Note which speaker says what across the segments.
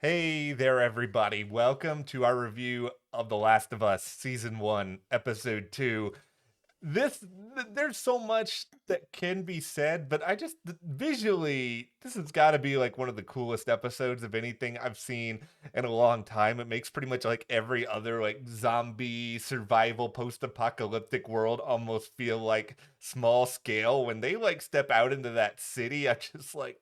Speaker 1: Hey there, everybody. Welcome to our review of The Last of Us, Season 1, Episode 2. There's so much that can be said, but visually, this has got to be like one of the coolest episodes of anything I've seen in a long time. It makes pretty much like every other like zombie survival post-apocalyptic world almost feel like small scale. When they like step out into that city, I just like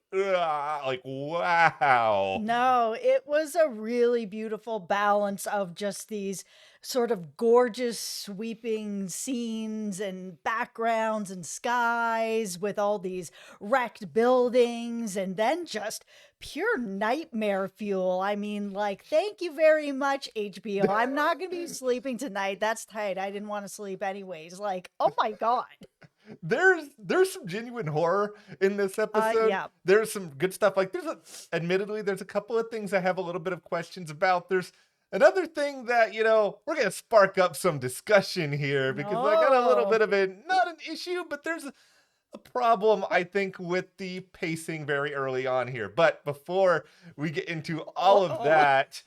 Speaker 1: wow.
Speaker 2: No, it was a really beautiful balance of just these sort of gorgeous sweeping scenes and backgrounds and skies with all these wrecked buildings and then just pure nightmare fuel. I mean, like, thank you very much, HBO. I'm not going to be sleeping tonight. That's tight. I didn't want to sleep anyways. Like, oh my God.
Speaker 1: There's some genuine horror in this episode.
Speaker 2: Yeah.
Speaker 1: There's some good stuff. Admittedly, there's a couple of things I have a little bit of questions about. There's another thing that, we're gonna spark up some discussion here because I got a little
Speaker 2: No.
Speaker 1: bit of it, not an issue, but there's a problem, I think, with the pacing very early on here. But before we get into all of
Speaker 2: Uh-oh.
Speaker 1: that,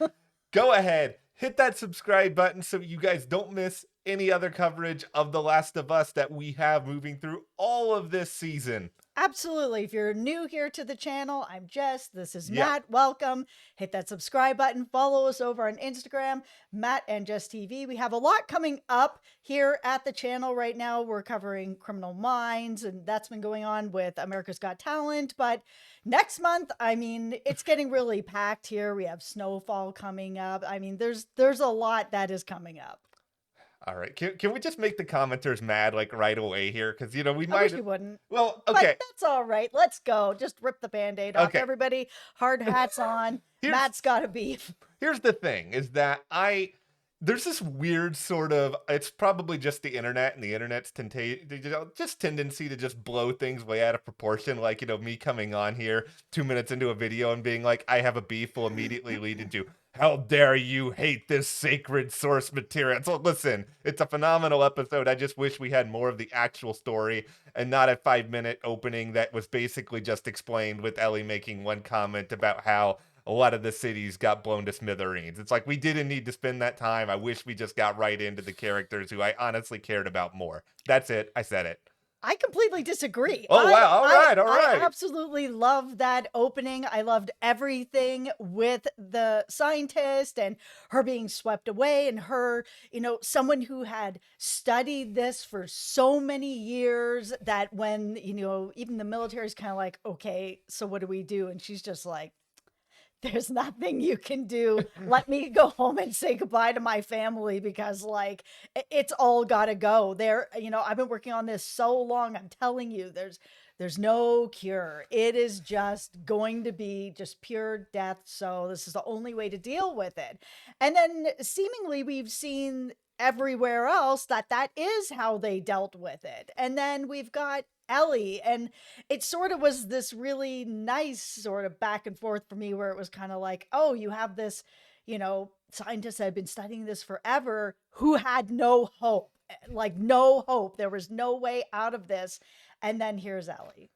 Speaker 1: go ahead, hit that subscribe button so you guys don't miss any other coverage of The Last of Us that we have moving through all of this season.
Speaker 2: Absolutely. If you're new here to the channel, I'm Jess. This is
Speaker 1: Yeah.
Speaker 2: Matt. Welcome. Hit that subscribe button. Follow us over on Instagram, Matt and Jess TV. We have a lot coming up here at the channel right now. We're covering Criminal Minds, and that's been going on with America's Got Talent. But next month, I mean, it's getting really packed here. We have Snowfall coming up. I mean, there's a lot that is coming up.
Speaker 1: All right. Can we just make the commenters mad like right away here? Because we
Speaker 2: I wish
Speaker 1: might.
Speaker 2: you wouldn't.
Speaker 1: Well,
Speaker 2: But
Speaker 1: okay,
Speaker 2: that's all right. Let's go. Just rip the band-aid off.
Speaker 1: okay.
Speaker 2: Everybody, hard hats on.
Speaker 1: Here's
Speaker 2: Matt's got a beef.
Speaker 1: here's the thing: is that there's this weird sort of, it's probably just the internet and the internet's just tendency to just blow things way out of proportion. Like, me coming on here 2 minutes into a video and being like, I have a beef will immediately lead into, how dare you hate this sacred source material. So listen, it's a phenomenal episode. I just wish we had more of the actual story and not a 5 minute opening that was basically just explained with Ellie making one comment about how a lot of the cities got blown to smithereens. It's like we didn't need to spend that time. I wish we just got right into the characters who I honestly cared about more. That's it. I said it.
Speaker 2: I completely disagree.
Speaker 1: Oh wow. All right. All
Speaker 2: I
Speaker 1: right.
Speaker 2: absolutely love that opening. I loved everything with the scientist and her being swept away and her, someone who had studied this for so many years that when, even the military is kind of like, okay, so what do we do? And she's just like, there's nothing you can do. Let me go home and say goodbye to my family because like it's all got to go. There, I've been working on this so long. I'm telling you, there's no cure. It is just going to be just pure death. So this is the only way to deal with it. And then seemingly we've seen everywhere else that is how they dealt with it. And then we've got Ellie, and it sort of was this really nice sort of back and forth for me where it was kind of like, oh, you have this, scientist that had been studying this forever who had no hope, like no hope. There was no way out of this. And then here's Ellie.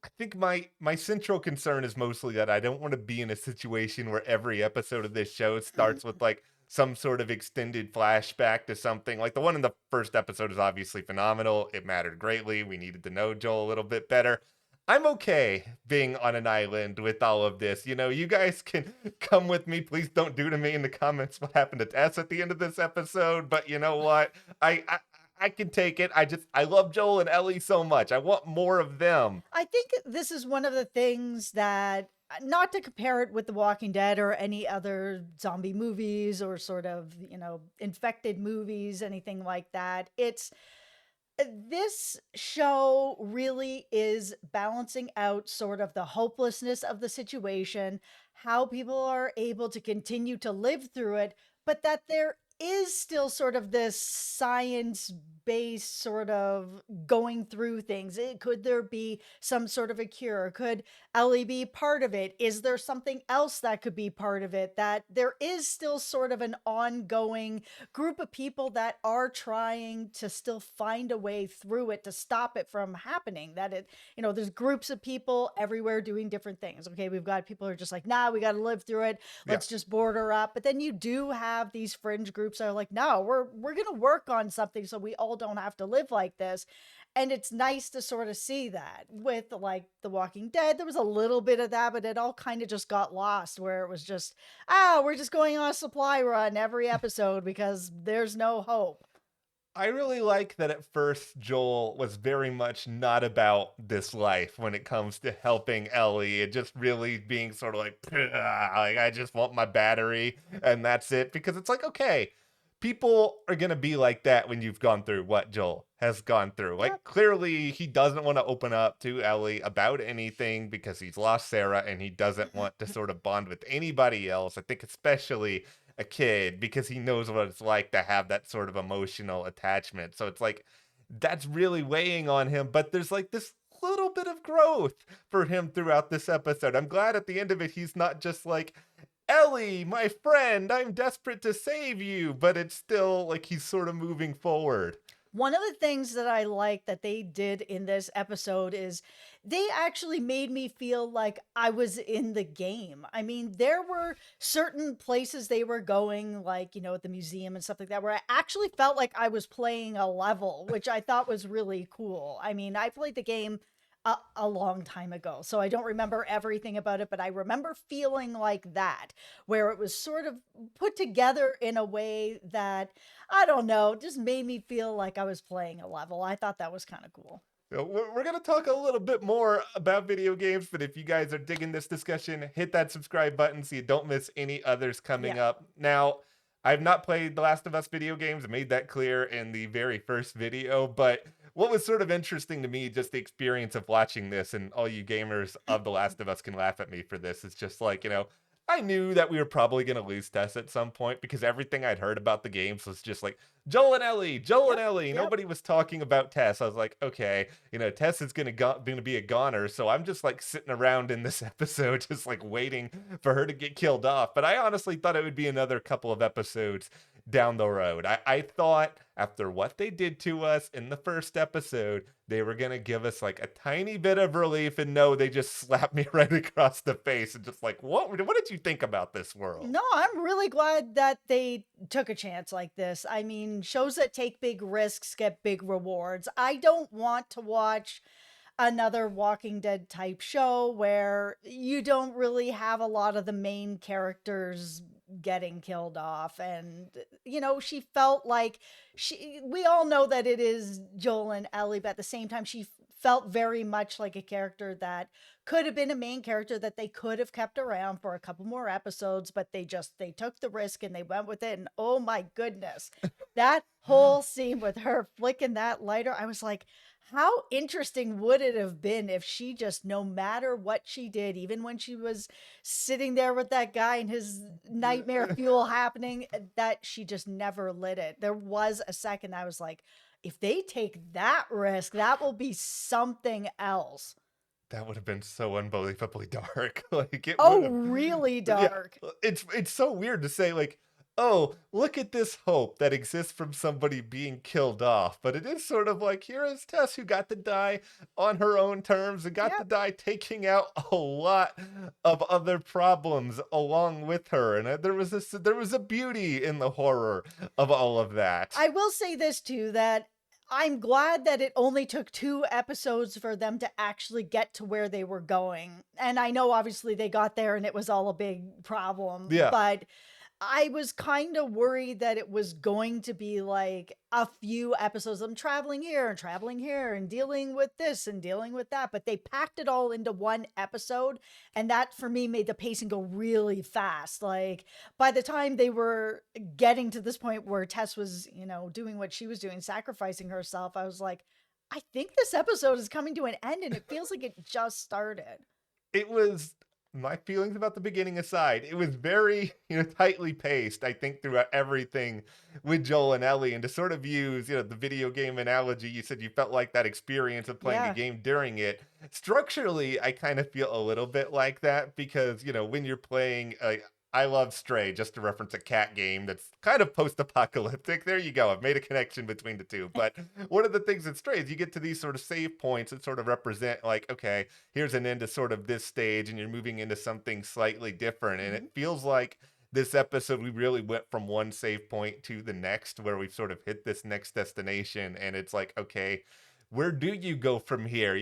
Speaker 1: I think my central concern is mostly that I don't want to be in a situation where every episode of this show starts with like some sort of extended flashback to something. Like the one in the first episode is obviously phenomenal. It mattered greatly. We needed to know Joel a little bit better. I'm okay being on an island with all of this. You guys can come with me. Please don't do to me in the comments what happened to Tess at the end of this episode. But you know what? I can take it. I love Joel and Ellie so much. I want more of them.
Speaker 2: I think this is one of the things that, not to compare it with The Walking Dead or any other zombie movies or sort of, infected movies, anything like that. This show really is balancing out sort of the hopelessness of the situation, how people are able to continue to live through it, but that there is still sort of this science based sort of going through things. Could there be some sort of a cure? Could Ellie be part of it? Is there something else that could be part of it? That there is still sort of an ongoing group of people that are trying to still find a way through it to stop it from happening. That it, there's groups of people everywhere doing different things. Okay, we've got people who are just like, nah, we got to live through it.
Speaker 1: Yeah.
Speaker 2: Let's just border up. But then you do have these fringe groups that are like, no, we're gonna work on something so we all don't have to live like this. And it's nice to sort of see that with like The Walking Dead. There was a little bit of that, but it all kind of just got lost where it was just, we're just going on a supply run every episode because there's no hope.
Speaker 1: I really like that at first Joel was very much not about this life when it comes to helping Ellie and just really being sort of like I just want my battery and that's it. Because it's like, okay, people are going to be like that when you've gone through what Joel has gone through.
Speaker 2: Yep.
Speaker 1: Like, clearly, he doesn't want to open up to Ellie about anything because he's lost Sarah and he doesn't want to sort of bond with anybody else. I think, especially a kid, because he knows what it's like to have that sort of emotional attachment. So it's like that's really weighing on him, but there's like this little bit of growth for him throughout this episode. I'm glad at the end of it he's not just like, Ellie, my friend, I'm desperate to save you, but it's still like he's sort of moving forward.
Speaker 2: One of the things that I like that they did in this episode is they actually made me feel like I was in the game. I mean, there were certain places they were going, like, at the museum and stuff like that, where I actually felt like I was playing a level, which I thought was really cool. I mean, I played the game a long time ago, so I don't remember everything about it, but I remember feeling like that, where it was sort of put together in a way that, I don't know, just made me feel like I was playing a level. I thought that was kind of cool.
Speaker 1: So we're going to talk a little bit more about video games, but if you guys are digging this discussion, hit that subscribe button so you don't miss any others coming
Speaker 2: Yeah.
Speaker 1: up. Now, I've not played The Last of Us video games. I made that clear in the very first video, but what was sort of interesting to me, just the experience of watching this, and all you gamers of The Last of Us can laugh at me for this, is just like, I knew that we were probably going to lose Tess at some point because everything I'd heard about the games was just like, Joel and Ellie, Joel and Ellie.
Speaker 2: Yep.
Speaker 1: Nobody was talking about Tess. I was like, okay, Tess is gonna be a goner, so I'm just like sitting around in this episode, just like waiting for her to get killed off. But I honestly thought it would be another couple of episodes down the road. I thought after what they did to us in the first episode, they were gonna give us like a tiny bit of relief, and no, they just slapped me right across the face and just like, what did you think about this world?
Speaker 2: No, I'm really glad that they took a chance like this. I mean, shows that take big risks get big rewards. I don't want to watch another Walking Dead type show where you don't really have a lot of the main characters getting killed off. And she felt like we all know that it is Joel and Ellie, but at the same time she felt very much like a character that could have been a main character that they could have kept around for a couple more episodes, but they took the risk and they went with it. And oh my goodness, that whole scene with her flicking that lighter, I was like, how interesting would it have been if she just, no matter what she did, even when she was sitting there with that guy and his nightmare fuel happening, that she just never lit it. There was a second I was like, if they take that risk, that will be something else.
Speaker 1: That would have been so unbelievably dark. Like it would
Speaker 2: Oh,
Speaker 1: have.
Speaker 2: really
Speaker 1: Yeah,
Speaker 2: dark.
Speaker 1: it's so weird to say like, oh, look at this hope that exists from somebody being killed off. But it is sort of like, here is Tess who got to die on her own terms and got to
Speaker 2: Yep.
Speaker 1: die taking out a lot of other problems along with her. And there was a beauty in the horror of all of that.
Speaker 2: I will say this too, that I'm glad that it only took 2 episodes for them to actually get to where they were going. And I know obviously they got there and it was all a big problem,
Speaker 1: Yeah.
Speaker 2: but I was kind of worried that it was going to be like a few episodes of them traveling here and dealing with this and dealing with that. But they packed it all into one episode. And that for me made the pacing go really fast. Like by the time they were getting to this point where Tess was, doing what she was doing, sacrificing herself, I was like, I think this episode is coming to an end and it feels like it just started.
Speaker 1: It was my feelings about the beginning aside, it was very, tightly paced, I think, throughout everything with Joel and Ellie. And to sort of use, the video game analogy, you said you felt like that experience of playing a
Speaker 2: Yeah.
Speaker 1: game during it. Structurally, I kind of feel a little bit like that because, when you're playing I love Stray, just to reference a cat game that's kind of post-apocalyptic. There you go. I've made a connection between the two. But one of the things in Stray is you get to these sort of save points that sort of represent like, okay, here's an end to sort of this stage and you're moving into something slightly different. And
Speaker 2: Mhm.
Speaker 1: it feels like this episode, we really went from one save point to the next where we've sort of hit this next destination. And it's like, okay, where do you go from here?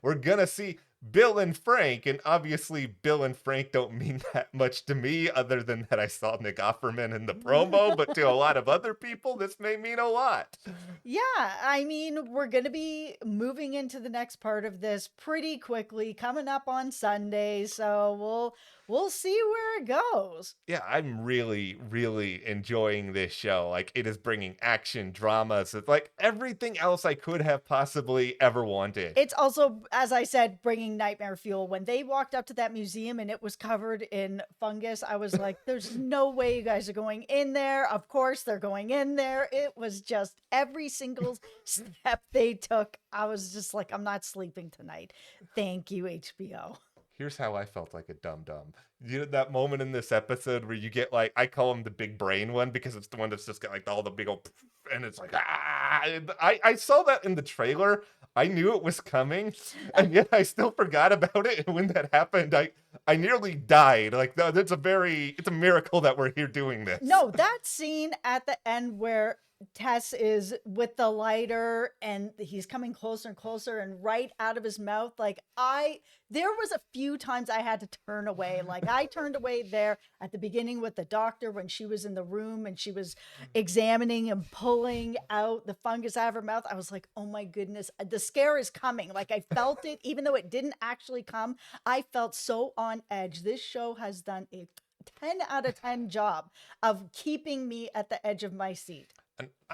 Speaker 1: We're gonna see Bill and Frank, and obviously Bill and Frank don't mean that much to me, other than that I saw Nick Offerman in the promo, but to a lot of other people, this may mean a lot.
Speaker 2: Yeah, I mean, we're going to be moving into the next part of this pretty quickly, coming up on Sunday, so we'll see where it goes.
Speaker 1: Yeah, I'm really, really enjoying this show. Like, it is bringing action, dramas, it's like everything else I could have possibly ever wanted.
Speaker 2: It's also, as I said, bringing nightmare fuel. When they walked up to that museum and it was covered in fungus, I was like, there's no way you guys are going in there. Of course, they're going in there. It was just every single step they took. I was just like, I'm not sleeping tonight. Thank you, HBO.
Speaker 1: Here's how I felt like a dum dum. That moment in this episode where you get like, I call him the big brain one because it's the one that's just got like all the big old, and it's like, ah. I saw that in the trailer. I knew it was coming, and yet I still forgot about it. And when that happened, I nearly died. Like, it's a miracle that we're here doing this.
Speaker 2: No, that scene at the end where Tess is with the lighter and he's coming closer and closer and right out of his mouth, there was a few times I had to turn away. Like, I turned away there at the beginning with the doctor when she was in the room and she was examining and pulling out the fungus out of her mouth. I was like, oh my goodness, the scare is coming. Like, I felt it, even though it didn't actually come. I felt so on edge. This show has done a 10 out of 10 job of keeping me at the edge of my seat.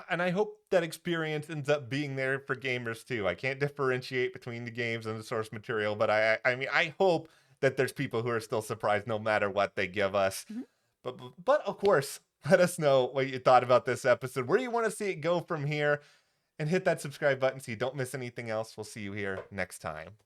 Speaker 1: And I hope that experience ends up being there for gamers too. I can't differentiate between the games and the source material, but I mean, I hope that there's people who are still surprised no matter what they give us.
Speaker 2: Mhm.
Speaker 1: But of course, let us know what you thought about this episode, where you want to see it go from here, and hit that subscribe button so you don't miss anything else. We'll see you here next time.